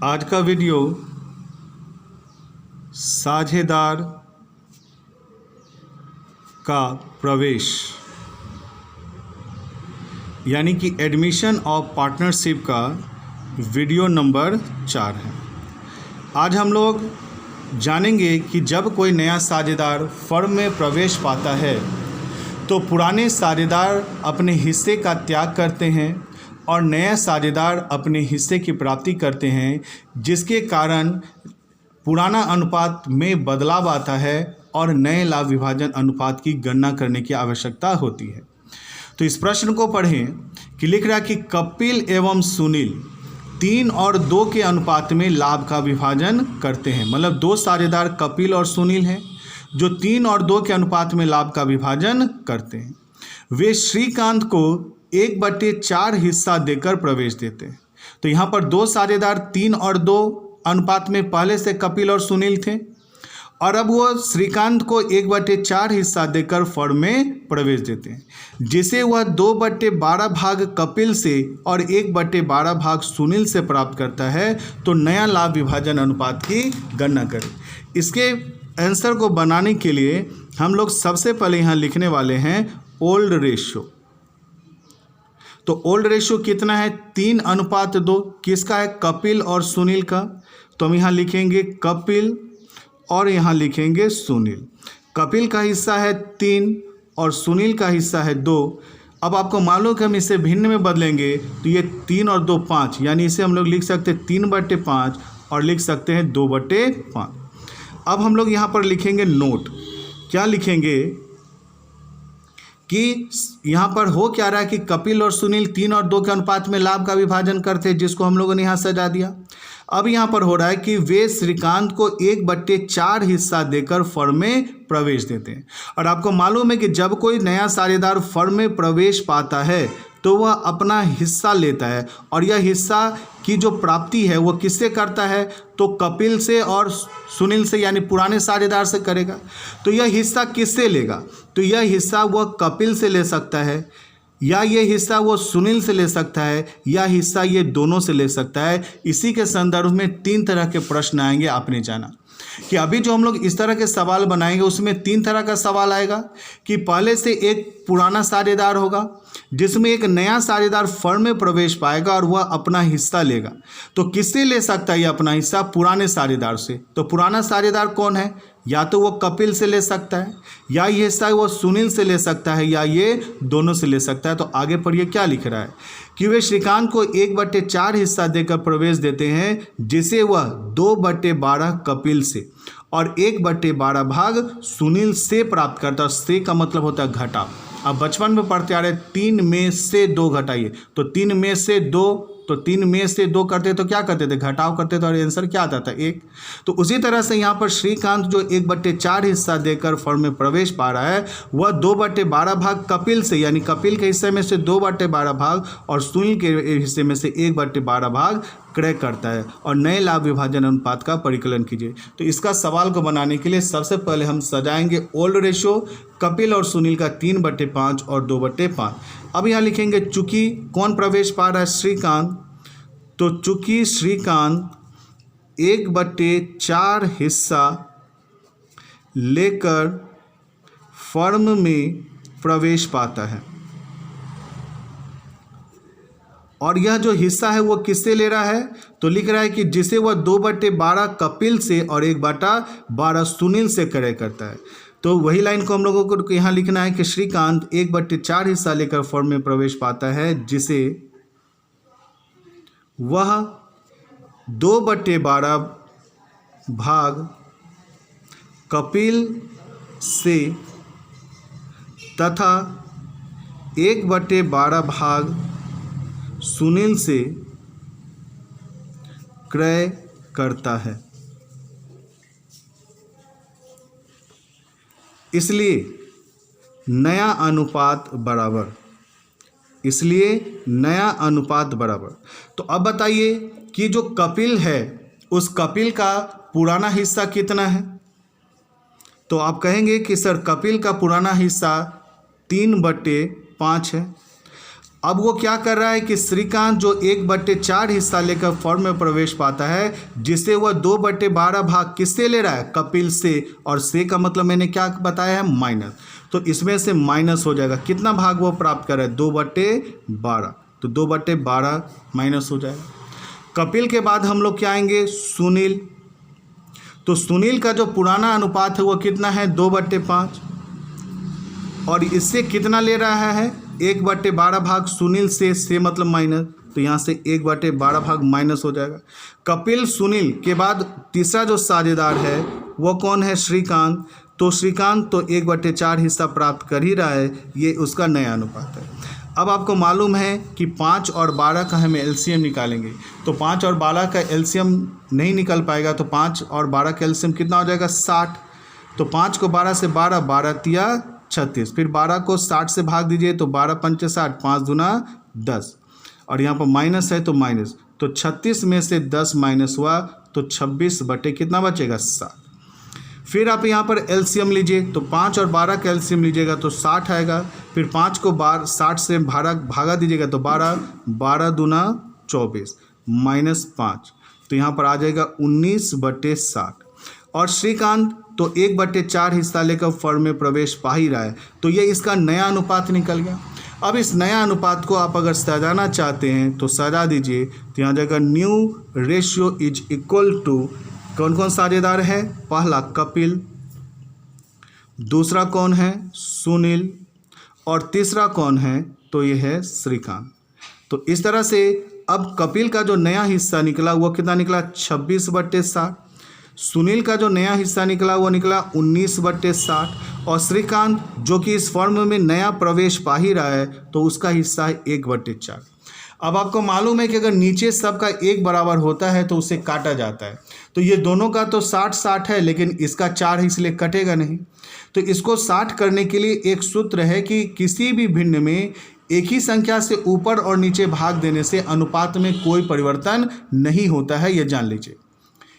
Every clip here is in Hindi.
आज का वीडियो साझेदार का प्रवेश यानी कि एडमिशन ऑफ पार्टनरशिप का वीडियो नंबर 4 है। आज हम लोग जानेंगे कि जब कोई नया साझेदार फर्म में प्रवेश पाता है तो पुराने साझेदार अपने हिस्से का त्याग करते हैं और नए साझेदार अपने हिस्से की प्राप्ति करते हैं, जिसके कारण पुराना अनुपात में बदलाव आता है और नए लाभ विभाजन अनुपात की गणना करने की आवश्यकता होती है। तो इस प्रश्न को पढ़ें कि लिख रहा है कि कपिल एवं सुनील 3 और 2 के अनुपात में लाभ का विभाजन करते हैं। मतलब दो साझेदार कपिल और सुनील हैं जो 3 और 2 के अनुपात में लाभ का विभाजन करते हैं। वे श्रीकांत को 1/4 हिस्सा देकर प्रवेश देते हैं। तो यहाँ पर दो साझेदार 3 और 2 अनुपात में पहले से कपिल और सुनील थे और अब वो श्रीकांत को 1/4 हिस्सा देकर फर्म में प्रवेश देते हैं, जिसे वह 2/12 भाग कपिल से और 1/12 भाग सुनील से प्राप्त करता है। तो नया लाभ विभाजन अनुपात की गणना करें। इसके आंसर को बनाने के लिए हम लोग सबसे पहले यहाँ लिखने वाले हैं ओल्ड रेशियो। तो ओल्ड रेशियो कितना है? 3:2। किसका है? कपिल और सुनील का। तो हम यहाँ लिखेंगे कपिल और यहाँ लिखेंगे सुनील। कपिल का हिस्सा है 3 और सुनील का हिस्सा है 2। अब आपको मालूम कि हम इसे भिन्न में बदलेंगे तो ये 3 और 2 5, यानी इसे हम लोग लिख सकते हैं 3/5 और लिख सकते हैं 2/5। अब हम लोग यहाँ पर लिखेंगे नोट। क्या लिखेंगे कि यहाँ पर हो क्या रहा है कि कपिल और सुनील 3 और 2 के अनुपात में लाभ का विभाजन करते हैं, जिसको हम लोगों ने यहाँ सजा दिया। अब यहाँ पर हो रहा है कि वे श्रीकांत को 1/4 हिस्सा देकर फर्म में प्रवेश देते हैं। और आपको मालूम है कि जब कोई नया साझेदार फर्म में प्रवेश पाता है तो वह अपना हिस्सा लेता है और यह हिस्सा की जो प्राप्ति है वो किससे करता है? तो कपिल से और सुनील से, यानी पुराने साझेदार से करेगा। तो यह हिस्सा किससे लेगा? तो यह हिस्सा वह कपिल से ले सकता है, या ये हिस्सा वो सुनील से ले सकता है, या हिस्सा ये दोनों से ले सकता है। इसी के संदर्भ में 3 तरह के प्रश्न आएंगे। आपने जाना कि अभी जो हम लोग इस तरह के सवाल बनाएंगे उसमें 3 तरह का सवाल आएगा कि पहले से एक पुराना साझेदार होगा जिसमें एक नया साझेदार फर्म में प्रवेश पाएगा और वह अपना हिस्सा लेगा। तो किससे ले सकता है ये अपना हिस्सा? पुराने साझेदार से। तो पुराना साझेदार कौन है? या तो वो कपिल से ले सकता है, या ये हिस्सा वो सुनील से ले सकता है, या ये दोनों से ले सकता है। तो आगे पढ़िए क्या लिख रहा है कि वे श्रीकांत को 1/4 हिस्सा देकर प्रवेश देते हैं, जिसे वह 2/12 कपिल से और 1/12 भाग सुनील से प्राप्त करता है। से का मतलब होता है घटा। अब बचपन में पढ़ते आ रहे 3 में से 2 घटाइए, तो 3 में से 2, तो 3 में से 2 करते तो क्या करते थे? घटाव करते थे और आंसर क्या आता था? 1। तो उसी तरह से यहाँ पर श्रीकांत जो 1/4 हिस्सा देकर फर्म में प्रवेश पा रहा है वह 2/12 भाग कपिल से, यानी कपिल के हिस्से में से 2/12 भाग और सुनील के हिस्से में से 1/12 भाग क्रय करता है। और नए लाभ विभाजन अनुपात का परिकलन कीजिए। तो इसका सवाल को बनाने के लिए सबसे पहले हम सजाएंगे ओल्ड रेशियो। कपिल और सुनील का 3/5 और 2/5। अब यहाँ लिखेंगे चूंकि कौन प्रवेश पा रहा है? श्रीकांत। तो चूंकि श्रीकांत 1/4 हिस्सा लेकर फर्म में प्रवेश पाता है, और यह जो हिस्सा है वो किससे ले रहा है? तो लिख रहा है कि जिसे वह 2/12 कपिल से और 1/12 सुनील से क्रय करता है। तो वही लाइन को हम लोगों को यहाँ लिखना है कि श्रीकांत 1/4 हिस्सा लेकर फर्म में प्रवेश पाता है, जिसे वह 2/12 भाग कपिल से तथा 1/12 भाग सुनील से क्रय करता है। इसलिए नया अनुपात बराबर। तो अब बताइए कि जो कपिल है उस कपिल का पुराना हिस्सा कितना है? तो आप कहेंगे कि सर कपिल का पुराना हिस्सा 3/5 है। अब वो क्या कर रहा है कि श्रीकांत जो 1/4 हिस्सा लेकर फॉर्म में प्रवेश पाता है, जिसे वह 2/12 भाग किससे ले रहा है, कपिल से, और से का मतलब मैंने क्या बताया है, माइनस। तो इसमें से माइनस हो जाएगा, कितना भाग वो प्राप्त कर रहा है, 2/12, तो 2/12 माइनस हो जाएगा। कपिल के बाद हम लोग क्या आएंगे, सुनील। तो सुनील का जो पुराना अनुपात है वो कितना है, 2/5, और इससे कितना ले रहा है, 1/12 भाग सुनील से मतलब माइनस, तो यहाँ से 1/12 भाग माइनस हो जाएगा। कपिल सुनील के बाद तीसरा जो साझेदार है वो कौन है, श्रीकांत। तो श्रीकांत तो 1/4 हिस्सा प्राप्त कर ही रहा है, ये उसका नया अनुपात है। अब आपको मालूम है कि 5 और 12 का हमें एलसीएम निकालेंगे, तो 5 और 12 का एलसीएम नहीं निकल पाएगा, तो 5 और 12 का एलसीएम कितना हो जाएगा, 60। तो 5 को 12 से 12 तिया 36, फिर 12 को 60 से भाग दीजिए तो 12 पंचे 60, 5 दूना 10, और यहाँ पर माइनस है तो माइनस, तो 36 में से 10 माइनस हुआ तो 26 बटे कितना बचेगा, 7। फिर आप यहाँ पर एलसीएम लीजिए, तो 5 और 12 का एलसीएम लीजिएगा तो 60 आएगा, फिर 5 को 60 से भागा दीजिएगा तो 12 दूना 24 माइनस 5, तो यहाँ पर आ जाएगा 19/60। और श्रीकांत तो 1/4 हिस्सा लेकर फर्म में प्रवेश पा ही रहा है, तो ये इसका नया अनुपात निकल गया। अब इस नया अनुपात को आप अगर सजाना चाहते हैं तो सजा दीजिए, तो यहाँ जाएगा new ratio is equal to, कौन कौन साझेदार है, पहला कपिल, दूसरा कौन है, सुनील, और तीसरा कौन है, तो ये है श्रीकांत। तो इस तरह से अब कपिल का जो नया हिस्सा निकला वो कितना निकला, 26/60, सुनील का जो नया हिस्सा निकला वो निकला 19/60, और श्रीकांत जो कि इस फॉर्म में नया प्रवेश पा ही रहा है तो उसका हिस्सा है 1/4। अब आपको मालूम है कि अगर नीचे सबका 1 बराबर होता है तो उसे काटा जाता है, तो ये दोनों का तो 60-60 है, लेकिन इसका 4 है इसलिए कटेगा नहीं। तो इसको 60 करने के लिए एक सूत्र है कि किसी भी भिन्न में एक ही संख्या से ऊपर और नीचे भाग देने से अनुपात में कोई परिवर्तन नहीं होता है, ये जान लीजिए।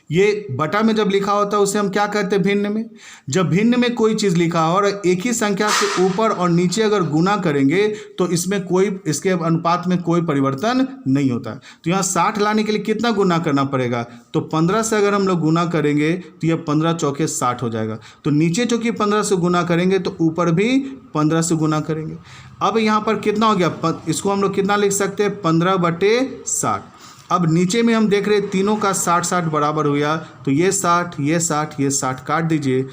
ये बटा में जब लिखा होता है उसे हम क्या कहते हैं, भिन्न में। जब भिन्न में कोई चीज़ लिखा हो और एक ही संख्या से ऊपर और नीचे अगर गुना करेंगे तो इसमें कोई, इसके अनुपात में कोई परिवर्तन नहीं होता है। तो यहाँ 60 लाने के लिए कितना गुना करना पड़ेगा, तो 15 से अगर हम लोग गुना करेंगे तो यह 15 चौके 60 हो जाएगा। तो नीचे चूँकि 15 से गुना करेंगे तो ऊपर भी 15 से गुना करेंगे। अब यहाँ पर कितना हो गया, इसको हम लोग कितना लिख सकते हैं, 15/60। अब नीचे में हम देख रहे हैं तीनों का 60-60 बराबर हो गया, तो ये 60 ये 60 ये 60 काट दीजिए।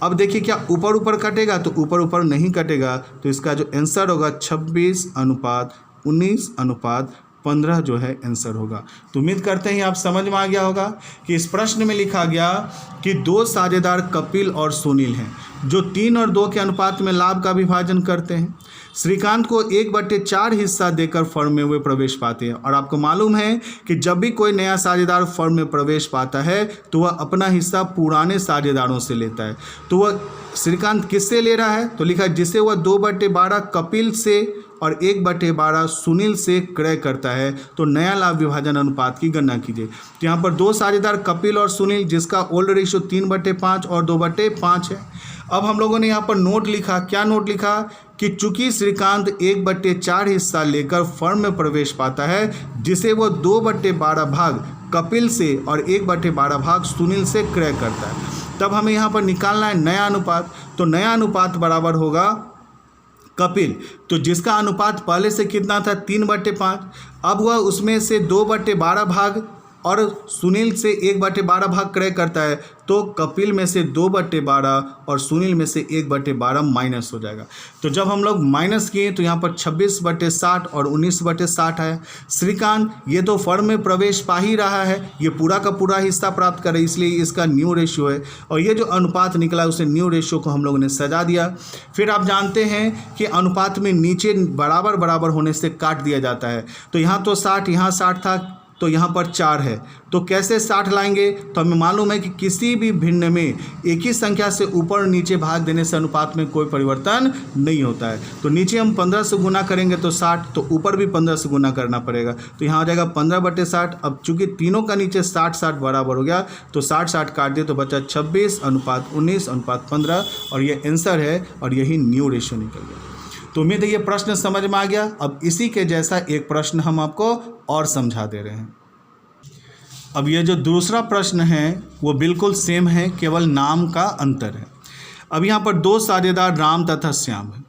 अब देखिए क्या ऊपर ऊपर कटेगा, तो ऊपर ऊपर नहीं कटेगा, तो इसका जो आंसर होगा 26:19:15 जो है आंसर होगा। तो उम्मीद करते हैं आप समझ में आ गया होगा कि इस प्रश्न में लिखा गया कि 2 साझेदार कपिल और सुनील हैं जो 3 और 2 के अनुपात में लाभ का विभाजन करते हैं। श्रीकांत को 1/4 हिस्सा देकर फर्म में वे प्रवेश पाते हैं, और आपको मालूम है कि जब भी कोई नया साझेदार फर्म में प्रवेश पाता है तो वह अपना हिस्सा पुराने साझेदारों से लेता है। तो वह श्रीकांत किससे ले रहा है, तो लिखा है जिसे वह 2/12 कपिल से और 1/12 सुनील से क्रय करता है। तो नया लाभ विभाजन अनुपात की गणना कीजिए। तो यहाँ पर 2 साझेदार कपिल और सुनील जिसका ओल्ड रेशियो 3/5 और 2/5 है। अब हम लोगों ने यहाँ पर नोट लिखा, क्या नोट लिखा कि चूंकि श्रीकांत 1/4 हिस्सा लेकर फर्म में प्रवेश पाता है, जिसे वो 2/12 भाग कपिल से और 1/12 भाग सुनील से क्रय करता है। तब हमें यहाँ पर निकालना है नया अनुपात। तो नया अनुपात बराबर होगा कपिल, तो जिसका अनुपात पहले से कितना था, 3/5, अब वह उसमें से 2/12 भाग और सुनील से 1/12 भाग क्रय करता है, तो कपिल में से 2/12 और सुनील में से 1/12 माइनस हो जाएगा। तो जब हम लोग माइनस किए तो यहाँ पर 26/60 और 19/60 आया। श्रीकांत ये तो फर्म में प्रवेश पा ही रहा है, ये पूरा का पूरा हिस्सा प्राप्त करे, इसलिए इसका न्यू रेशियो है, और ये जो अनुपात निकला उसे न्यू रेशियो को हम लोगों ने सजा दिया। फिर आप जानते हैं कि अनुपात में नीचे बराबर बराबर होने से काट दिया जाता है। तो यहाँ तो 60, यहाँ 60 था, तो यहाँ पर 4 है, तो कैसे 60 लाएंगे, तो हमें मालूम है कि किसी भी भिन्न में एक ही संख्या से ऊपर और नीचे भाग देने से अनुपात में कोई परिवर्तन नहीं होता है। तो नीचे हम 15 से गुना करेंगे तो 60, तो ऊपर भी 15 से गुना करना पड़ेगा, तो यहाँ आ जाएगा 15/60। अब चूंकि तीनों का नीचे 60-60 बराबर हो गया, तो 60-60 काट दिए तो बचा 26:19:15, और ये आंसर है, और यही न्यू रेशियो निकल गया। तो उम्मीद है ये प्रश्न समझ में आ गया। अब इसी के जैसा एक प्रश्न हम आपको और समझा दे रहे हैं। अब ये जो दूसरा प्रश्न है वो बिल्कुल सेम है, केवल नाम का अंतर है। अब यहाँ पर दो साझेदार राम तथा श्याम है।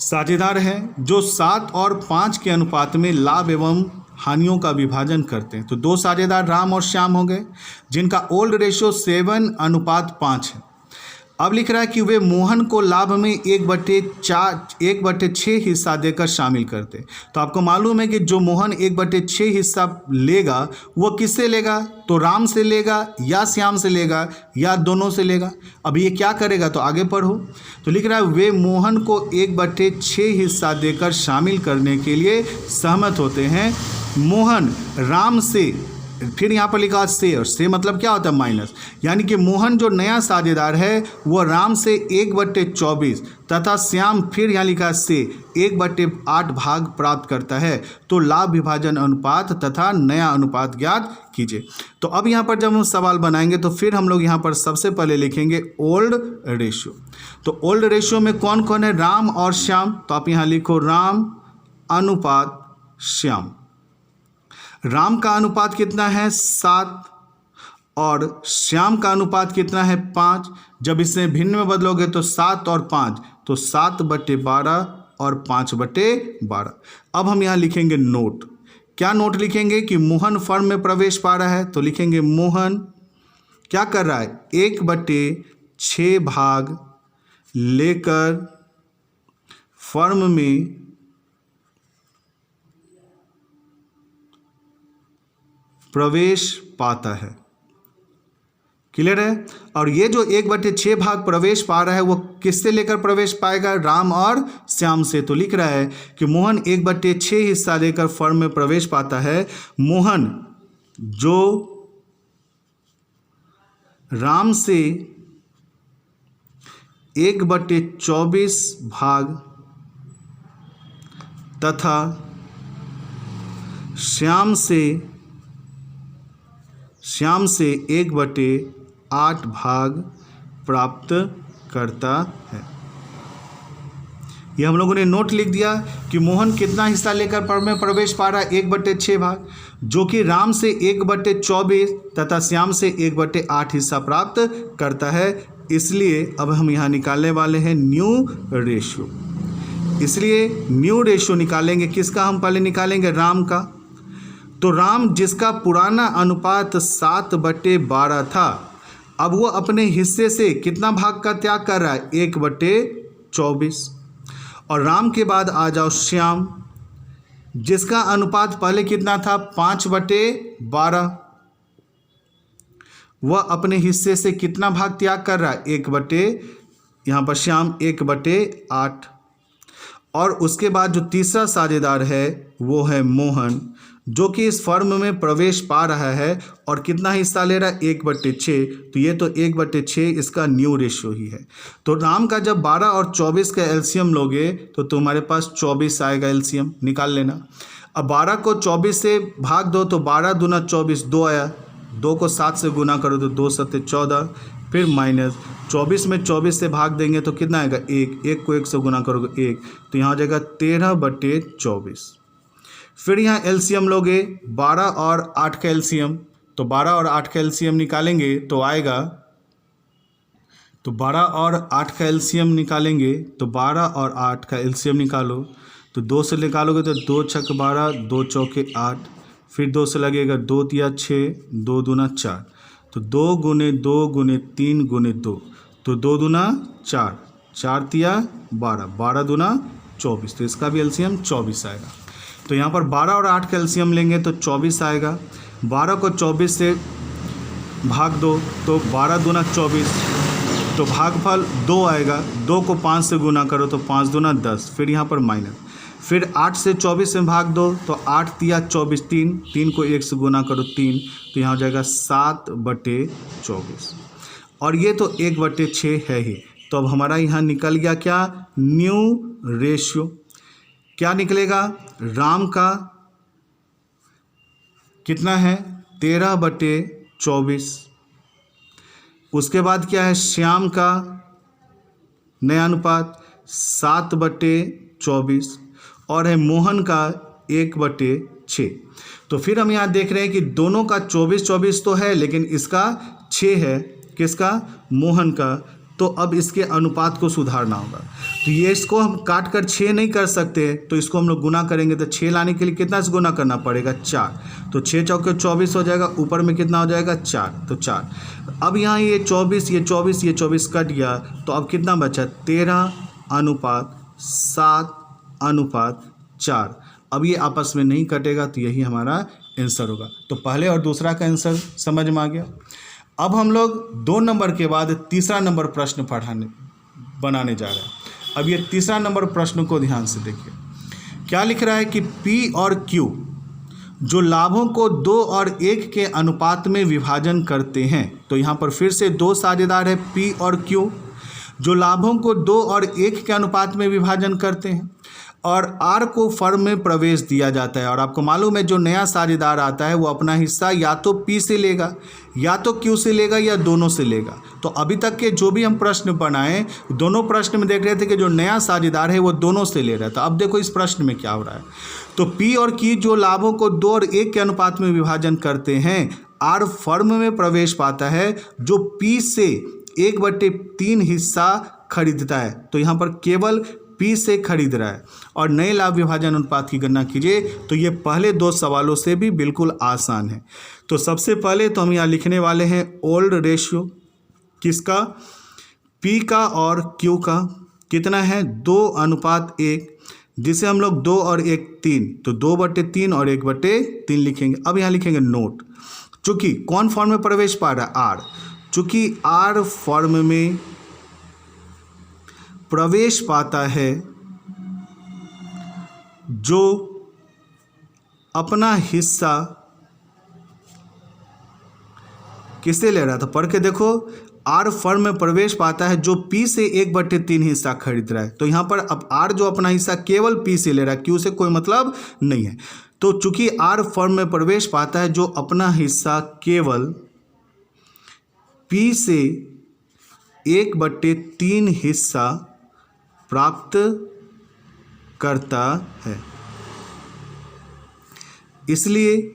साझेदार हैं जो 7 और 5 के अनुपात में लाभ एवं हानियों का विभाजन करते हैं। तो दो साझेदार राम और श्याम हो गए जिनका ओल्ड रेशियो 7:5 है। अब लिख रहा है कि वे मोहन को लाभ में 1/6 हिस्सा देकर शामिल करते। तो आपको मालूम है कि जो मोहन 1/6 हिस्सा लेगा वो किससे लेगा, तो राम से लेगा या श्याम से लेगा या दोनों से लेगा। अब ये क्या करेगा, तो आगे पढ़ो। तो लिख रहा है वे मोहन को 1/6 हिस्सा देकर शामिल करने के लिए सहमत होते हैं। मोहन राम से, फिर यहाँ पर लिखा से, और से मतलब क्या होता है माइनस, यानी कि मोहन जो नया साझेदार है वो राम से 1/24 तथा श्याम फिर यहाँ लिखा से 1/8 भाग प्राप्त करता है। तो लाभ विभाजन अनुपात तथा नया अनुपात ज्ञात कीजिए। तो अब यहाँ पर जब हम सवाल बनाएंगे तो फिर हम लोग यहाँ पर सबसे पहले लिखेंगे ओल्ड रेशियो। तो ओल्ड रेशियो में कौन कौन है, राम और श्याम। तो आप यहाँ लिखो राम अनुपात श्याम। राम का अनुपात कितना है 7 और श्याम का अनुपात कितना है 5। जब इसे भिन्न में बदलोगे तो 7 और 5, तो 7/12 और 5/12। अब हम यहाँ लिखेंगे नोट। क्या नोट लिखेंगे कि मोहन फर्म में प्रवेश पा रहा है। तो लिखेंगे मोहन क्या कर रहा है, 1/6 भाग लेकर फर्म में प्रवेश पाता है। क्लियर है। और ये जो 1/6 भाग प्रवेश पा रहा है वो किससे लेकर प्रवेश पाएगा, राम और श्याम से। तो लिख रहा है कि मोहन 1/6 हिस्सा लेकर फर्म में प्रवेश पाता है। मोहन जो राम से 1/24 भाग तथा श्याम से 1/8 भाग प्राप्त करता है। ये हम लोगों ने नोट लिख दिया कि मोहन कितना हिस्सा लेकर फर्म में प्रवेश पा रहा है, 1/6 भाग, जो कि राम से 1/24 तथा श्याम से 1/8 हिस्सा प्राप्त करता है। इसलिए अब हम यहाँ निकालने वाले हैं न्यू रेशियो। इसलिए न्यू रेशियो निकालेंगे, किसका हम पहले निकालेंगे, राम का। तो राम जिसका पुराना अनुपात 7/12 था, अब वो अपने हिस्से से कितना भाग का त्याग कर रहा है, 1/24। और राम के बाद आ जाओ श्याम, जिसका अनुपात पहले कितना था, 5/12। वह अपने हिस्से से कितना भाग त्याग कर रहा है, यहाँ पर श्याम 1/8। और उसके बाद जो तीसरा साझेदार है वो है मोहन, जो कि इस फर्म में प्रवेश पा रहा है और कितना हिस्सा ले रहा है, 1/6। तो ये तो 1/6 इसका न्यू रेशियो ही है। तो राम का जब 12 और 24 का एलसीएम लोगे तो तुम्हारे पास 24 आएगा, एलसीएम निकाल लेना। अब 12 को 24 से भाग दो तो 12 दूना 24, 2 आया। 2 को 7 से गुना करो तो 2 7 14, फिर माइनस 24 में 24 से भाग देंगे तो कितना आएगा, 1। 1 को 1 से गुना करोगे 1, तो यहाँ आ जाएगा 13/24। फिर यहाँ एलसीएम लोगे 12 और 8 का एलसीएम, तो 12 और 8 का एलसीएम निकालेंगे तो आएगा, तो 12 और 8 का एलसीएम निकालेंगे तो 12 और 8 का एलसीएम निकालो तो 2 से निकालोगे तो 2 छक 12, 2 चौके 8, फिर 2 से लगेगा 2 तिया 6, 2 दूना 4, तो 2 गुने 2 गुने 3 गुने 2, तो 2 दूना 4, 4 तिया 12, 12 दूना 24, तो इसका भी एलसीएम 24 आएगा। तो यहाँ पर 12 और 8 का एलसीएम लेंगे तो 24 आएगा। 12 को 24 से भाग दो तो 12 दूना 24, तो भागफल 2 आएगा। 2 को 5 से गुना करो तो 5 दूना 10, फिर यहाँ पर माइनस, फिर 8 से 24 में भाग दो तो 8 तिया 24, 3 को 1 से गुना करो 3, तो यहाँ हो जाएगा 7/24। और ये तो 1/6 है ही। तो अब हमारा यहाँ निकल गया क्या, न्यू रेशियो। क्या निकलेगा, राम का कितना है 13/24, उसके बाद क्या है श्याम का नया अनुपात 7/24 और है मोहन का 1/6। तो फिर हम यहाँ देख रहे हैं कि दोनों का 24/24 तो है, लेकिन इसका 6 है, किसका, मोहन का। तो अब इसके अनुपात को सुधारना होगा। तो ये इसको हम काट कर 6 नहीं कर सकते, तो इसको हम लोग गुना करेंगे। तो 6 लाने के लिए कितना से गुना करना पड़ेगा, 4। तो 6 चौके 24 हो जाएगा, ऊपर में कितना हो जाएगा, 4। तो 4। अब यहाँ ये 24 ये 24 ये 24 कट गया, तो अब कितना बचा, 13:7:4। अब ये आपस में नहीं कटेगा, तो यही हमारा आंसर होगा। तो पहले और दूसरा का आंसर समझ में आ गया। अब हम लोग 2 नंबर के बाद तीसरा नंबर प्रश्न बनाने जा रहे हैं। अब ये तीसरा नंबर प्रश्न को ध्यान से देखिए, क्या लिख रहा है कि P और Q जो लाभों को 2 और 1 के अनुपात में विभाजन करते हैं। तो यहाँ पर फिर से 2 साझेदार है, P और Q, जो लाभों को 2 और 1 के अनुपात में विभाजन करते हैं और R को फर्म में प्रवेश दिया जाता है। और आपको मालूम है जो नया साझेदार आता है वो अपना हिस्सा या तो P से लेगा या तो Q से लेगा या दोनों से लेगा। तो अभी तक के जो भी हम प्रश्न बनाए, दोनों प्रश्न में देख रहे थे कि जो नया साझेदार है वो दोनों से ले रहा है। तो अब देखो इस प्रश्न में क्या हो रहा है। तो P और Q जो लाभों को 2 और 1 के अनुपात में विभाजन करते हैं, R फर्म में प्रवेश पाता है जो P से 1/3 हिस्सा खरीदता है। तो यहाँ पर केवल P से खरीद रहा है। और नए लाभ विभाजन अनुपात की गणना कीजिए। तो ये पहले 2 सवालों से भी बिल्कुल आसान है। तो सबसे पहले तो हम यहाँ लिखने वाले हैं ओल्ड रेशियो, किसका, P का और Q का। कितना है, 2:1, जिसे हम लोग 2 और 1 3, तो 2/3 और 1/3 लिखेंगे। अब यहाँ लिखेंगे नोट, चूँकि कौन फॉर्म में प्रवेश पा रहा है, R। चूँकि R फॉर्म में प्रवेश पाता है जो अपना हिस्सा किससे ले रहा था, पढ़ के देखो। R फर्म में प्रवेश पाता है जो P से 1/3 हिस्सा खरीद रहा है। तो यहाँ पर अब R जो अपना हिस्सा केवल P से ले रहा है, Q से कोई मतलब नहीं है। तो चूंकि R फर्म में प्रवेश पाता है जो अपना हिस्सा केवल P से 1/3 हिस्सा प्राप्त करता है, इसलिए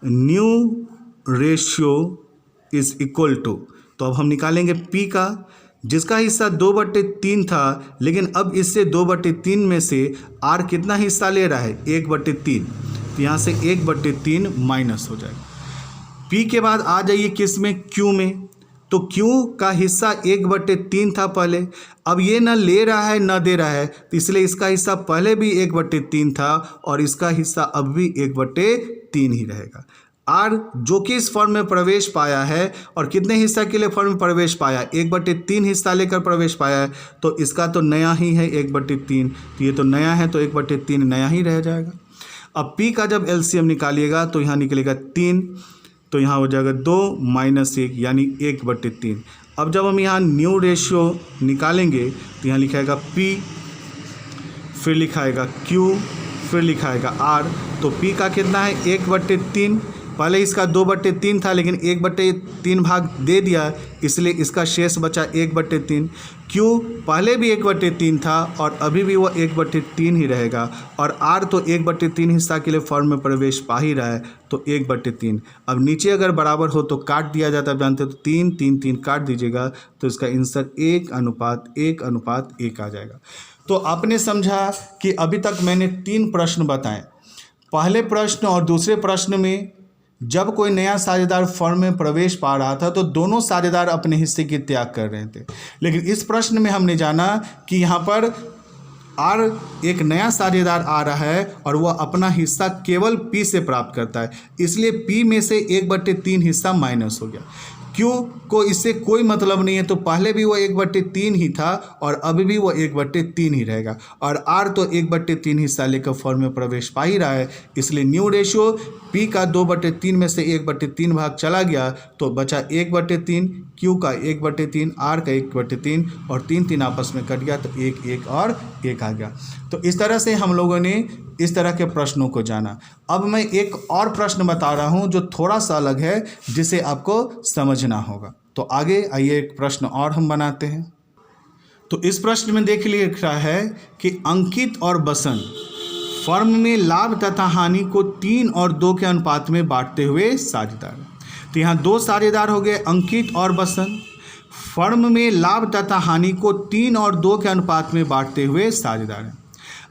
new ratio is equal to. तो अब हम निकालेंगे P का, जिसका हिस्सा 2/3 था, लेकिन अब इससे 2/3 में से R कितना हिस्सा ले रहा है, 1/3। तो यहाँ से 1/3 माइनस हो जाएगा। P के बाद आ जाइए किस में, Q में। तो Q का हिस्सा 1/3 था पहले, अब ये न ले रहा है न दे रहा है, तो इसलिए इसका हिस्सा पहले भी 1/3 था और इसका हिस्सा अब भी 1/3 ही रहेगा। R जो कि इस फर्म में प्रवेश पाया है और कितने हिस्सा के लिए फर्म में प्रवेश पाया, 1/3 हिस्सा लेकर प्रवेश पाया है, तो इसका तो नया ही है 1/3। तो ये तो नया है, तो 1/3 नया ही रह जाएगा। अब P का जब LCM निकालिएगा तो यहाँ निकलेगा 3, तो यहाँ हो जाएगा 2 - 1 यानी 1/3। अब जब हम यहाँ न्यू रेशियो निकालेंगे तो यहाँ लिखाएगा P, फिर लिखाएगा Q, फिर लिखाएगा R। तो P का कितना है, 1/3। पहले इसका 2/3 था, लेकिन 1/3 भाग दे दिया, इसलिए इसका शेष बचा 1/3। Q पहले भी 1/3 था और अभी भी वो 1/3 ही रहेगा। और R तो 1/3 हिस्सा के लिए फॉर्म में प्रवेश पा ही रहा है, तो 1/3। अब नीचे अगर बराबर हो तो काट दिया जाता है, जानते हो, तो 3 3 3 काट दीजिएगा, तो इसका आंसर 1:1:1 आ जाएगा। तो आपने समझा कि अभी तक मैंने 3 प्रश्न बताए। पहले प्रश्न और दूसरे प्रश्न में जब कोई नया साझेदार फर्म में प्रवेश पा रहा था तो दोनों साझेदार अपने हिस्से की त्याग कर रहे थे, लेकिन इस प्रश्न में हमने जाना कि यहाँ पर R एक नया साझेदार आ रहा है और वह अपना हिस्सा केवल P से प्राप्त करता है, इसलिए P में से 1/3 हिस्सा माइनस हो गया। Q को इससे कोई मतलब नहीं है, तो पहले भी वो 1/3 ही था और अभी भी वो 1/3 ही रहेगा। और R तो 1/3 हिस्सा लेकर फॉर्म में प्रवेश पा ही रहा है, इसलिए न्यू रेशियो P का 2/3 में से 1/3 भाग चला गया, तो बचा 1/3, Q का 1/3, R का 1/3 और 3 3 आपस में कट गया, तो 1 1 और 1 आ गया। तो इस तरह से हम लोगों ने इस तरह के प्रश्नों को जाना। अब मैं एक और प्रश्न बता रहा हूं जो थोड़ा सा अलग है, जिसे आपको समझना होगा। तो आगे आइए एक प्रश्न और हम बनाते हैं। तो इस प्रश्न में देख लिख रहा है कि अंकित और बसंत फर्म में लाभ तथा हानि को 3 और 2 के अनुपात में बांटते हुए साझेदार। तो यहाँ 2 साझेदार हो गए, अंकित और बसंत। फर्म में लाभ तथा हानि को 3 और 2 के अनुपात में बांटते हुए साझेदार हैं।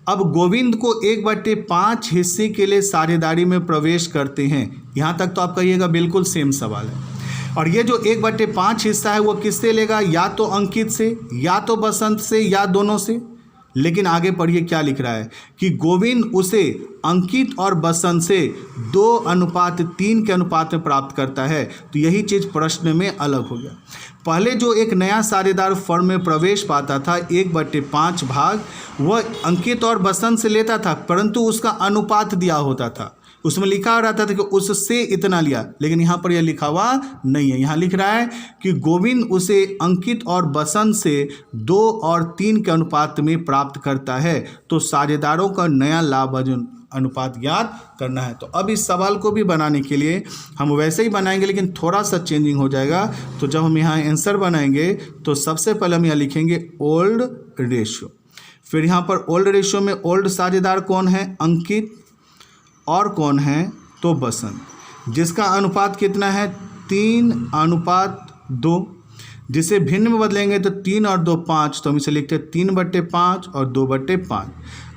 अब गोविंद को 1/5 हिस्से के लिए साझेदारी में प्रवेश करते हैं। यहाँ तक तो आप कहिएगा बिल्कुल सेम सवाल है। और ये जो 1/5 हिस्सा है वो किससे लेगा? या तो अंकित से, या तो बसंत से, या दोनों से। लेकिन आगे पढ़िए क्या लिख रहा है कि गोविंद उसे अंकित और बसंत से 2:3 के अनुपात में प्राप्त करता है। तो यही चीज़ प्रश्न में अलग हो गया। पहले जो एक नया साझेदार फर्म में प्रवेश पाता था 1/5 भाग वह अंकित और बसंत से लेता था, परंतु उसका अनुपात दिया होता था, उसमें लिखा रहता था कि उससे इतना लिया। लेकिन यहाँ पर यह लिखा हुआ नहीं है। यहाँ लिख रहा है कि गोविंद उसे अंकित और बसंत से 2 और 3 के अनुपात में प्राप्त करता है। तो साझेदारों का नया लाभ अनुपात ज्ञात करना है। तो अब इस सवाल को भी बनाने के लिए हम वैसे ही बनाएंगे, लेकिन थोड़ा सा चेंजिंग हो जाएगा। तो जब हम यहाँ आंसर बनाएंगे तो सबसे पहले हम यहाँ लिखेंगे ओल्ड रेशियो। फिर यहाँ पर ओल्ड रेशियो में ओल्ड साझेदार कौन है? अंकित। और कौन है? तो बसंत, जिसका अनुपात कितना है? 3:2। जिसे भिन्न में बदलेंगे तो 3 और 2 5, तो हम इसे लिखते हैं 3/5 और 2/5।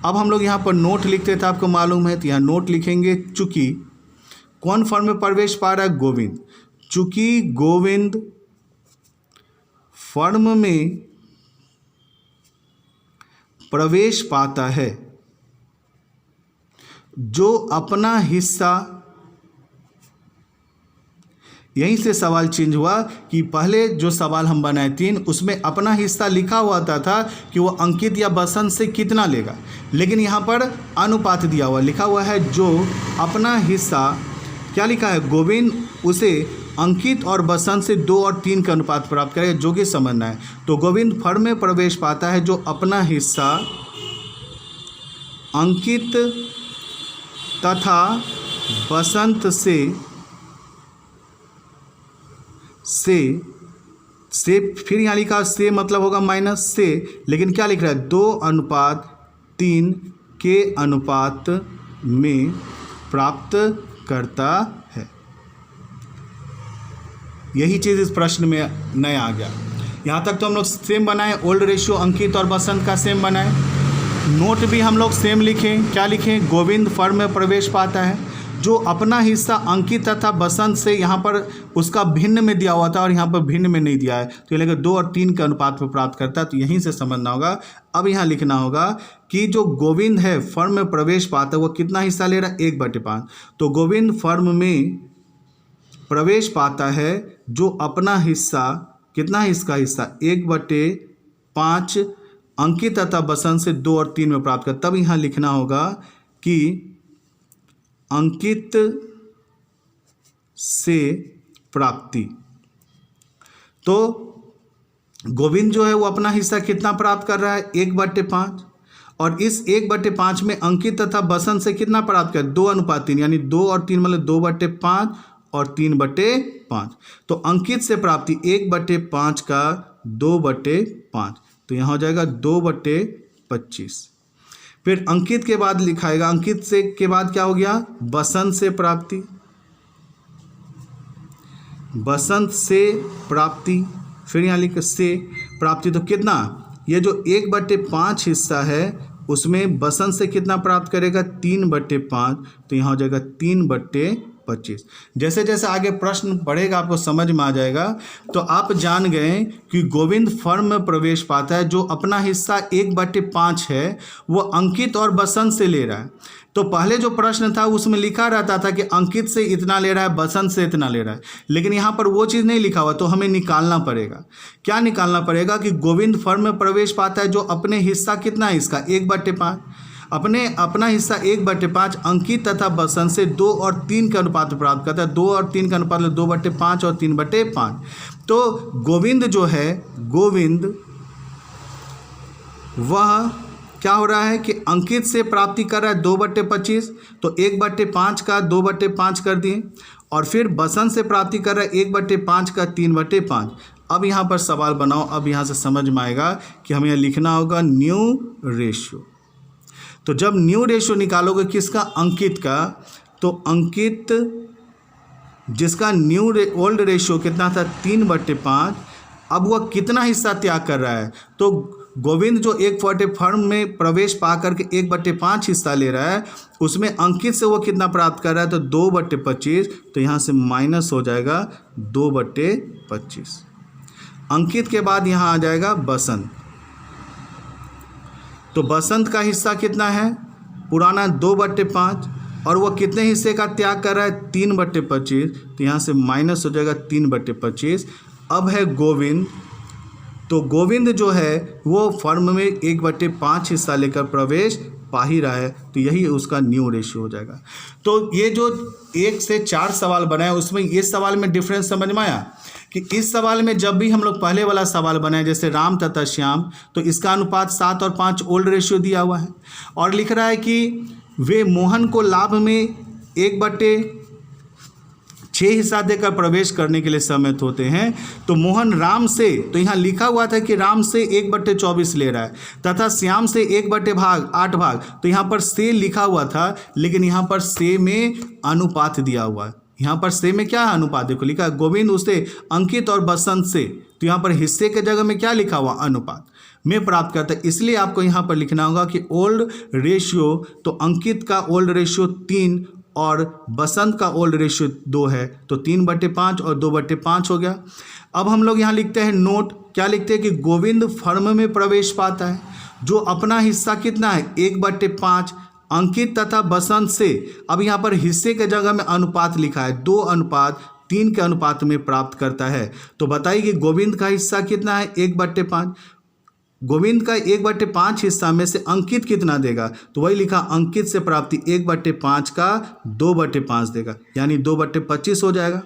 अब हम लोग यहाँ पर नोट लिखते थे, आपको मालूम है, तो यहाँ नोट लिखेंगे चूँकि कौन फर्म में प्रवेश पा रहा है? गोविंद। चूँकि गोविंद फर्म में प्रवेश पाता है, जो अपना हिस्सा, यहीं से सवाल चेंज हुआ कि पहले जो सवाल हम बनाए 3 उसमें अपना हिस्सा लिखा हुआ था कि वो अंकित या बसंत से कितना लेगा, लेकिन यहाँ पर अनुपात दिया हुआ लिखा हुआ है जो अपना हिस्सा, क्या लिखा है? गोविंद उसे अंकित और बसंत से 2 और 3 का अनुपात प्राप्त करेगा, जो कि समझना है। तो गोविंद फर्म में प्रवेश पाता है जो अपना हिस्सा अंकित तथा बसंत से फिर यहाँ लिखा से मतलब होगा माइनस से, लेकिन क्या लिख रहा है? 2:3 के अनुपात में प्राप्त करता है। यही चीज़ इस प्रश्न में नया आ गया। यहाँ तक तो हम लोग सेम बनाए, ओल्ड रेशियो अंकित और बसंत का सेम बनाए। नोट भी हम लोग सेम लिखें। क्या लिखें? गोविंद फर्म में प्रवेश पाता है जो अपना हिस्सा अंकित तथा बसंत से, यहाँ पर उसका भिन्न में दिया हुआ था और यहाँ पर भिन्न में नहीं दिया है, तो ये लगेगा 2 और 3 के अनुपात में प्राप्त करता है। तो यहीं से समझना होगा। अब यहाँ लिखना होगा कि जो गोविंद है फर्म में प्रवेश पाता है वो कितना हिस्सा ले रहा है? 1/5। तो गोविंद फर्म में प्रवेश पाता है जो अपना हिस्सा, कितना है इसका हिस्सा? 1/5 अंकित तथा बसंत से 2 और 3 में प्राप्त कर। तब यहाँ लिखना होगा कि अंकित से प्राप्ति। तो गोविंद जो है वो अपना हिस्सा कितना प्राप्त कर रहा है? 1/5। और इस 1/5 में अंकित तथा बसंत से कितना प्राप्त कर? 2:3, यानी 2 और 3 मतलब 2/5 और 3/5। तो अंकित से प्राप्ति 1/5 का 2/5, तो यहाँ हो जाएगा 2/25। फिर अंकित के बाद लिखाएगा, अंकित से के बाद क्या हो गया? बसंत से प्राप्ति, बसंत से प्राप्ति, फिर यहाँ लिख से प्राप्ति। तो कितना? ये जो 1/5 हिस्सा है उसमें बसंत से कितना प्राप्त करेगा? 3/5, तो यहाँ हो जाएगा 3/25। जैसे जैसे आगे प्रश्न बढ़ेगा आपको समझ में आ जाएगा। तो आप जान गए कि गोविंद फर्म में प्रवेश पाता है जो अपना हिस्सा 1/5 है वो अंकित और बसंत से ले रहा है। तो पहले जो प्रश्न था उसमें लिखा रहता था कि अंकित से इतना ले रहा है, बसंत से इतना ले रहा है, लेकिन यहाँ पर वो चीज़ नहीं लिखा हुआ। तो हमें निकालना पड़ेगा। क्या निकालना पड़ेगा? कि गोविंद फर्म में प्रवेश पाता है जो अपने हिस्सा कितना है इसका? 1/5। अपना हिस्सा 1/5 अंकित तथा बसंत से 2 और 3 का अनुपात प्राप्त करता है। 2 और 3 का अनुपात 2/5 और 3/5। तो गोविंद जो है, गोविंद वह क्या हो रहा है कि अंकित से प्राप्ति कर रहा है 2/25, तो 1/5 का 2/5 कर दिए। और फिर बसंत से प्राप्ति कर रहा है 1/5 का 3/5। अब यहाँ पर सवाल बनाओ, अब यहाँ से समझ में आएगा कि हमें यहाँ लिखना होगा न्यू रेशियो। तो जब न्यू रेशियो निकालोगे किसका, अंकित का, तो अंकित जिसका न्यू ओल्ड रेशियो कितना था 3/5, अब वह कितना हिस्सा त्याग कर रहा है, तो गोविंद जो एक फर्म में प्रवेश पा करके 1/5 हिस्सा ले रहा है, उसमें अंकित से वो कितना प्राप्त कर रहा है, तो 2/25, तो यहाँ से माइनस हो जाएगा 2/25। अंकित के बाद यहाँ आ जाएगा बसंत, तो बसंत का हिस्सा कितना है, पुराना 2/5, और वो कितने हिस्से का त्याग कर रहा है, 3/25, तो यहाँ से माइनस हो जाएगा 3/25। अब है गोविंद, तो गोविंद जो है वो फर्म में 1/5 हिस्सा लेकर प्रवेश पा ही रहा है, तो यही उसका न्यू रेशियो हो जाएगा। तो ये जो 1 से 4 सवाल बनाए उसमें ये सवाल में डिफरेंस समझ में आया कि इस सवाल में जब भी हम लोग पहले वाला सवाल बनाए जैसे राम तथा श्याम, तो इसका अनुपात 7 और 5 ओल्ड रेशियो दिया हुआ है, और लिख रहा है कि वे मोहन को लाभ में 1/6 हिस्सा देकर प्रवेश करने के लिए सहमत होते हैं। तो मोहन राम से, तो यहाँ लिखा हुआ था कि राम से 1/24 ले रहा है, तथा श्याम से 1/8 भाग, तो यहाँ पर से लिखा हुआ था, लेकिन यहाँ पर से में अनुपात दिया हुआ है। यहाँ पर से में क्या है, अनुपात, देखो लिखा है गोविंद उसे अंकित और बसंत से, तो यहाँ पर हिस्से के जगह में क्या लिखा हुआ, अनुपात में प्राप्त करता है। इसलिए आपको यहाँ पर लिखना होगा कि ओल्ड रेशियो, तो अंकित का ओल्ड रेशियो 3 और बसंत का ओल्ड रेशियो 2 है, तो 3/5 और 2/5 हो गया। अब हम लोग यहाँ लिखते हैं नोट, क्या लिखते हैं कि गोविंद फर्म में प्रवेश पाता है, जो अपना हिस्सा कितना है 1/5 अंकित तथा बसंत से, अब यहाँ पर हिस्से के जगह में अनुपात लिखा है 2:3 के अनुपात में प्राप्त करता है। तो बताइए कि गोविंद का हिस्सा कितना है 1/5, गोविंद का 1/5 हिस्सा में से अंकित कितना देगा, तो वही लिखा अंकित से प्राप्ति 1/5 का 2/5 देगा, यानी 2/25 हो जाएगा।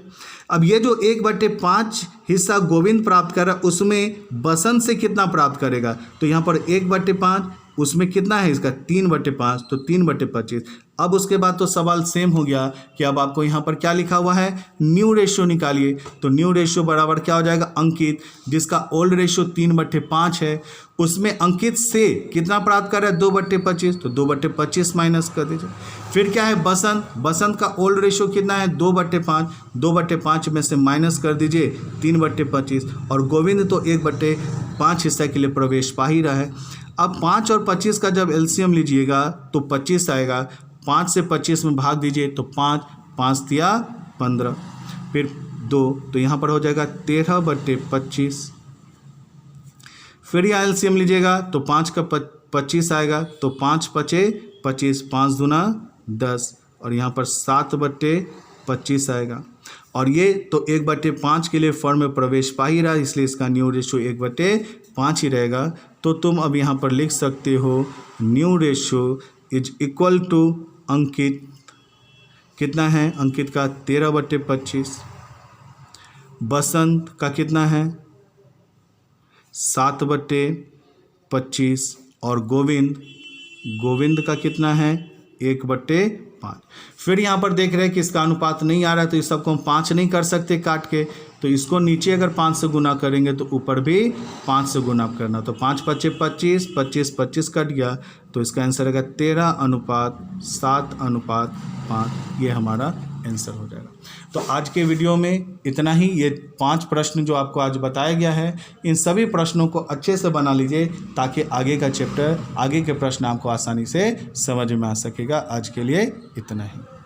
अब ये जो 1/5 हिस्सा गोविंद प्राप्त कर रहा है उसमें बसंत से कितना प्राप्त करेगा, तो यहाँ पर 1/5, उसमें कितना है इसका 3/5, तो 3/25। अब उसके बाद तो सवाल सेम हो गया कि अब आपको यहाँ पर क्या लिखा हुआ है, न्यू रेशियो निकालिए। तो न्यू रेशियो बराबर क्या हो जाएगा, अंकित जिसका ओल्ड रेशियो 3/5 है, उसमें अंकित से कितना प्राप्त कर रहा है 2/25, तो 2/25 माइनस कर दीजिए। फिर क्या है बसंत, बसंत का ओल्ड रेशियो कितना है 2/5, 2/5 में से माइनस कर दीजिए 3/25, और गोविंद तो 1/5 हिस्सा के लिए प्रवेश पा ही रहा है। अब 5 और 25 का जब एलसीएम लीजिएगा तो 25 आएगा, 5 से 25 में भाग दीजिए तो 5, 5 दिया 15, फिर 2, तो यहाँ पर हो जाएगा 13/25। फिर यहाँ एलसीएम लीजिएगा तो 5 का 25 आएगा, तो 5 × 5 = 25, 5 दूना 10, और यहाँ पर 7/25 आएगा। और ये तो 1/5 के लिए फर्म में प्रवेश पा ही रहा है, इसलिए इसका न्यू रेशियो 1/5 ही रहेगा। तो तुम अब यहाँ पर लिख सकते हो new ratio is equal to Ankit, कितना है अंकित का 13/25, बसंत का कितना है 7/25, और गोविंद का कितना है 1/5। फिर यहाँ पर देख रहे हैं कि इसका अनुपात नहीं आ रहा है, तो इस सबको हम 5 नहीं कर सकते काट के, तो इसको नीचे अगर 5 से गुना करेंगे तो ऊपर भी 5 से गुना करना, तो 5 × 5 = 25, 25 25 कट गया, तो इसका आंसर रहेगा 13:7:5, ये हमारा आंसर हो जाएगा। तो आज के वीडियो में इतना ही। ये 5 प्रश्न जो आपको आज बताया गया है, इन सभी प्रश्नों को अच्छे से बना लीजिए ताकि आगे का चैप्टर, आगे के प्रश्न आपको आसानी से समझ में आ सकेगा। आज के लिए इतना ही।